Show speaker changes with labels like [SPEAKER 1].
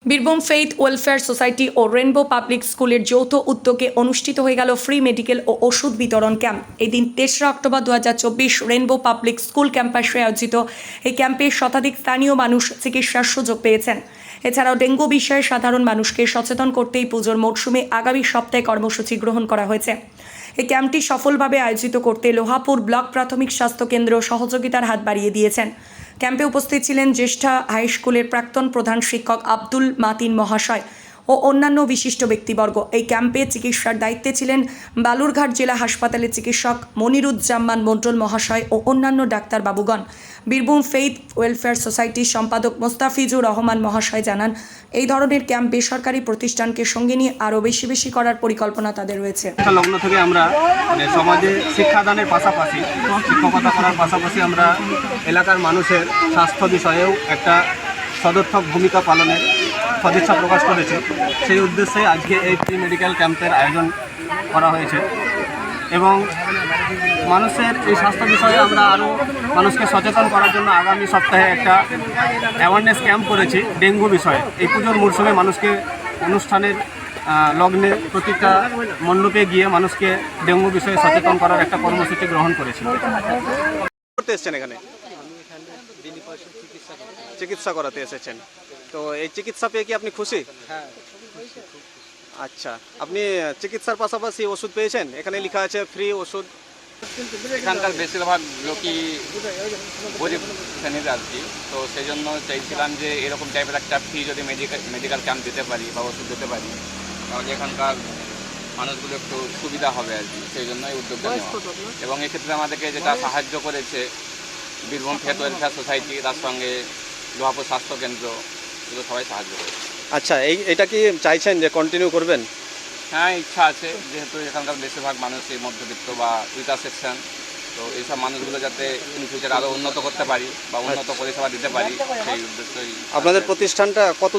[SPEAKER 1] Birbhum faith welfare society ও rainbow public স্কুলের যৌথ উদ্যোগে অনুষ্ঠিত হয়ে গেল ফ্রি মেডিকেল ও ওষুধ বিতরণ ক্যাম্প। এই দিন ৩রা অক্টোবর ২০২৪ রেনবো পাবলিক স্কুল ক্যাম্পাসে আয়োজিত এই ক্যাম্পে শতাধিক স্থানীয় মানুষ চিকিৎসার সুযোগ পেয়েছেন। এছাড়াও ডেঙ্গু বিষয়ে সাধারণ মানুষকে সচেতন করতেই পুজোর মরশুমে আগামী সপ্তাহে কর্মসূচি গ্রহণ করা হয়েছে। এই ক্যাম্পটি সফলভাবে আয়োজিত করতে লোহাপুর ব্লক প্রাথমিক স্বাস্থ্য কেন্দ্র সহযোগিতার হাত বাড়িয়ে দিয়েছেন। ক্যাম্পে উপস্থিত ছিলেন জ্যেষ্ঠা হাই স্কুলের প্রাক্তন প্রধান শিক্ষক আব্দুল মাতিন মহাশয় ও অন্যান্য বিশিষ্ট ব্যক্তিবর্গ। এই ক্যাম্পে চিকিৎসার দায়িত্বে ছিলেন বালুরঘাট জেলা হাসপাতালের চিকিৎসক মনিরুজ্জামান মণ্ডল মহাশয় ও অন্যান্য ডাক্তারবাবুগণ। বীরভূম ফেইথ ওয়েলফেয়ার সোসাইটির সম্পাদক মোস্তাফিজুর রহমান মহাশয় জানান, এই ধরনের ক্যাম্প বেসরকারি প্রতিষ্ঠানকে সঙ্গে নিয়ে আরও বেশি করার পরিকল্পনা তাদের রয়েছে।
[SPEAKER 2] লগ্ন থেকে আমরা সমাজে শিক্ষাদানের পাশাপাশি শিক্ষকতা করার পাশাপাশি আমরা এলাকার মানুষের স্বাস্থ্য বিষয়েও একটা সদর্থক ভূমিকা পালনের সদিচ্ছা প্রকাশ করেছে। সেই উদ্দেশ্যে আজকে এই ফ্রি মেডিকেল ক্যাম্পের আয়োজন করা হয়েছে এবং মানুষের এই স্বাস্থ্য বিষয়ে আমরা আরও মানুষকে সচেতন করার জন্য আগামী সপ্তাহে একটা অ্যাওয়ারনেস ক্যাম্প করেছি ডেঙ্গু বিষয়ে। এই পুজোর মরশুমে মানুষকে অনুষ্ঠানের লগ্নে প্রতিটা মণ্ডপে গিয়ে মানুষকে ডেঙ্গু বিষয়ে সচেতন করার একটা কর্মসূচি গ্রহণ করেছি। করতে এসেছেন এখানে চিকিৎসা করাতে এসেছেন, তো এই চিকিৎসা পেয়ে কি আপনি খুশি?
[SPEAKER 3] হ্যাঁ।
[SPEAKER 2] আচ্ছা, আপনি চিকিৎসার পাশাপাশি ওষুধ পেয়েছেন? এখানে লেখা আছে ফ্রি ওষুধ।
[SPEAKER 3] এখানকার বেশিরভাগ লোকই গরিব শ্রেণীর আর কি, তো সেই জন্য চাইছিলাম যে এরকম টাইপের একটা ফ্রি যদি মেডিকেল ক্যাম্প দিতে পারি বা ওষুধ দিতে পারি তাহলে এখানকার মানুষগুলো একটু সুবিধা হবে আর কি, সেই জন্যই উদ্যোগটা নেওয়া। এবং এক্ষেত্রে আমাদেরকে যেটা সাহায্য করেছে বীরভূম ফেইথ ওয়েলফেয়ার সোসাইটি, তার সঙ্গে লোহাপুর স্বাস্থ্য কেন্দ্র, এগুলো সবাই সাহায্য করেছে।
[SPEAKER 2] আচ্ছা, এটা কি চাইছেন যে কন্টিনিউ করবেন?
[SPEAKER 3] হ্যাঁ, ইচ্ছা আছে, যেহেতু এখানকার বেশিরভাগ মানুষ এই মধ্যবিত্ত বা উইটার সেকশন, তো এইসব মানুষগুলো যাতে ইন ফিউচার আরও উন্নত করতে পারি বা উন্নত পরিষেবা দিতে পারি সেই উদ্দেশ্যই।
[SPEAKER 2] আপনাদের প্রতিষ্ঠানটা কত